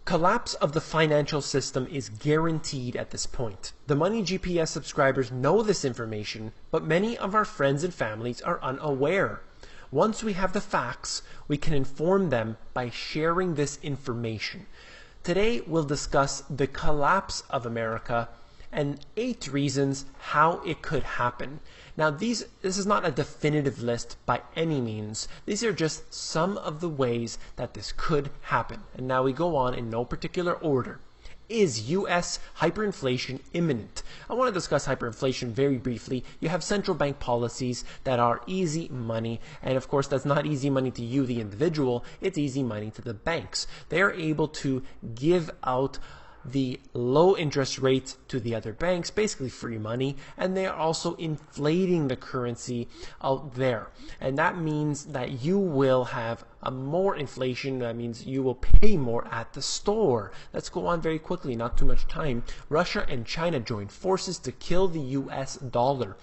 Collapse of the financial system is guaranteed at this point. The Money GPS subscribers know this information, but many of our friends and families are unaware. Once we have the facts, we can inform them by sharing this information. Today, we'll discuss the collapse of America and 8 reasons how it could happen. Now, this is not a definitive list by any means. These are just some of the ways that this could happen. And now we go on in no particular order. Is U.S. hyperinflation imminent? I want to discuss hyperinflation very briefly. You have central bank policies that are easy money, and of course that's not easy money to you, the individual, it's easy money to the banks. They are able to give out the low interest rates to the other banks, basically free money, and they are also inflating the currency out there. And that means that you will have a more inflation. That means you will pay more at the store. Let's go on very quickly, not too much time. Russia and China join forces to kill the US dollar.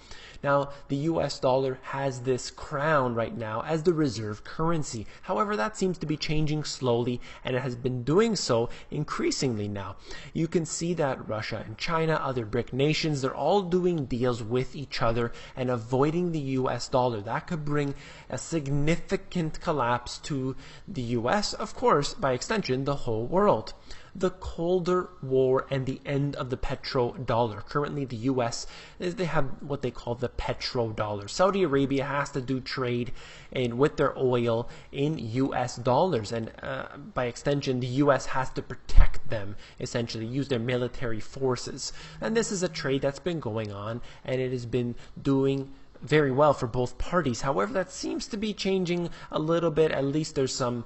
Now, the US dollar has this crown right now as the reserve currency. However, that seems to be changing slowly, and it has been doing so increasingly now. You can see that Russia and China, other BRIC nations, they're all doing deals with each other and avoiding the US dollar. That could bring a significant collapse to the US, of course, by extension, the whole world. The Colder War and the end of the petrodollar. Currently, the U.S., they have what they call the petrodollar. Saudi Arabia has to do trade with their oil in U.S. dollars, and by extension, the U.S. has to protect them, essentially, use their military forces. And this is a trade that's been going on, and it has been doing very well for both parties. However, that seems to be changing a little bit. At least there's some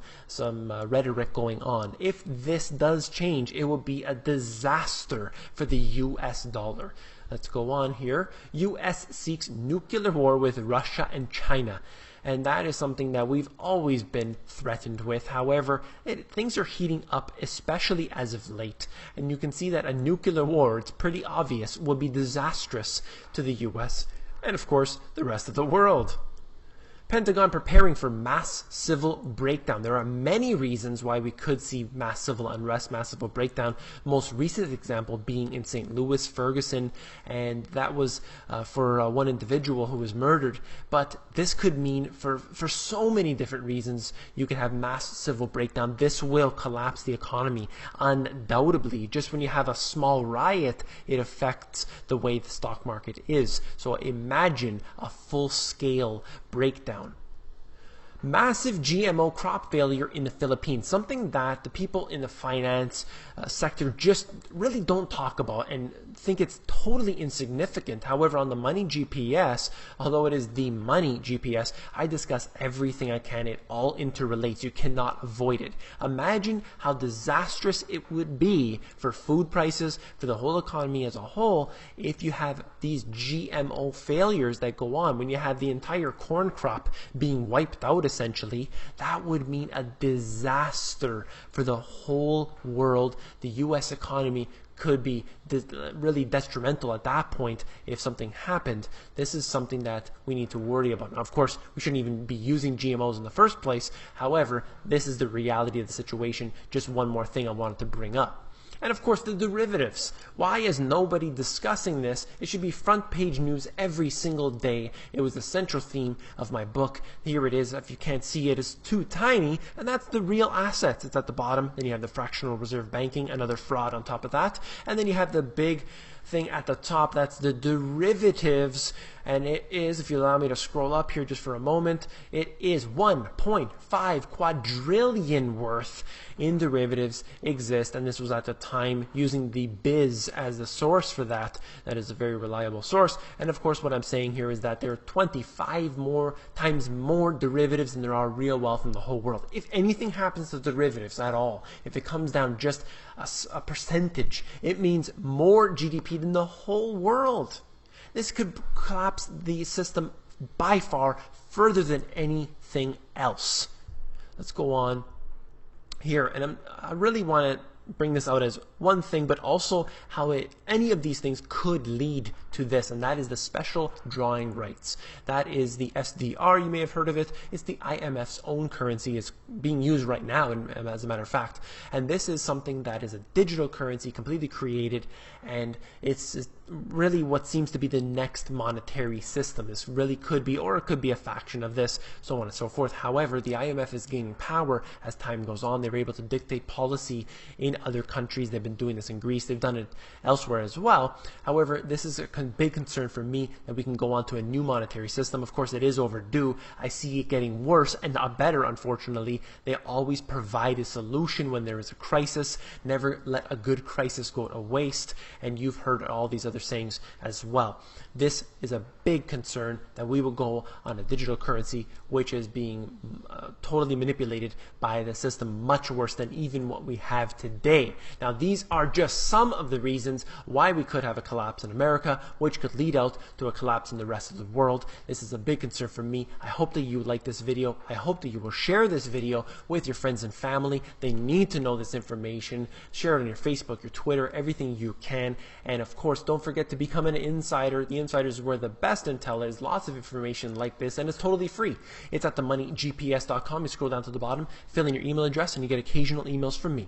rhetoric going on. If this does change, it will be a disaster for the US dollar. Let's go on here. US seeks nuclear war with Russia and China. And that is something that we've always been threatened with. However, things are heating up, especially as of late. And you can see that a nuclear war, it's pretty obvious, will be disastrous to the US and, of course, the rest of the world. Pentagon preparing for mass civil breakdown. There are many reasons why we could see mass civil unrest, mass civil breakdown. Most recent example being in St. Louis, Ferguson, and that was for one individual who was murdered. But this could mean for so many different reasons you could have mass civil breakdown. This will collapse the economy undoubtedly. Just when you have a small riot, it affects the way the stock market is. So imagine a full-scale breakdown. Massive GMO crop failure in the Philippines, something that the people in the finance sector just really don't talk about and think it's totally insignificant. However, on the Money GPS, although it is the Money GPS, I discuss everything I can. It all interrelates. You cannot avoid it. Imagine how disastrous it would be for food prices, for the whole economy as a whole, if you have these GMO failures that go on. When you have the entire corn crop being wiped out, essentially, that would mean a disaster for the whole world. The U.S. economy could be really detrimental at that point if something happened. This is something that we need to worry about. Now, of course, we shouldn't even be using GMOs in the first place. However, this is the reality of the situation. Just one more thing I wanted to bring up. And of course, the derivatives. Why is nobody discussing this? It should be front page news every single day. It was the central theme of my book. Here it is. If you can't see it, it's too tiny. And that's the real assets. It's at the bottom. Then you have the fractional reserve banking, another fraud on top of that. And then you have the big thing at the top. That's the derivatives. And it is, if you allow me to scroll up here just for a moment, it is 1.5 quadrillion worth in derivatives exist. And this was at the time using the Biz as the source for that. That is a very reliable source. And of course, what I'm saying here is that there are 25 times more derivatives than there are real wealth in the whole world. If anything happens to derivatives at all, if it comes down just a percentage, it means more GDP than the whole world. This could collapse the system by far further than anything else. Let's go on here, and I really want to bring this out as one thing, but also how any of these things could lead to this, and that is the special drawing rights. That is the SDR, you may have heard of it. It's the IMF's own currency. It's being used right now, as a matter of fact. And this is something that is a digital currency, completely created, and it's really what seems to be the next monetary system. This really could be, or it could be a faction of this, so on and so forth. However, the IMF is gaining power as time goes on. They're able to dictate policy in other countries. They've been doing this in Greece. They've done it elsewhere as well. However, this is a big concern for me that we can go on to a new monetary system. Of course, it is overdue. I see it getting worse and not better, unfortunately. They always provide a solution when there is a crisis. Never let a good crisis go to waste. And you've heard all these other sayings as well. This is a big concern that we will go on a digital currency which is being totally manipulated by the system, much worse than even what we have today. Now, these are just some of the reasons why we could have a collapse in America, which could lead out to a collapse in the rest of the world. This is a big concern for me. I hope that you like this video. I hope that you will share this video with your friends and family. They need to know this information. Share it on your Facebook, your Twitter, everything you can. And of course, don't forget to become an insider. The insiders is where the best intel is. Lots of information like this, and it's totally free. It's at themoneygps.com. You scroll down to the bottom, fill in your email address, and you get occasional emails from me.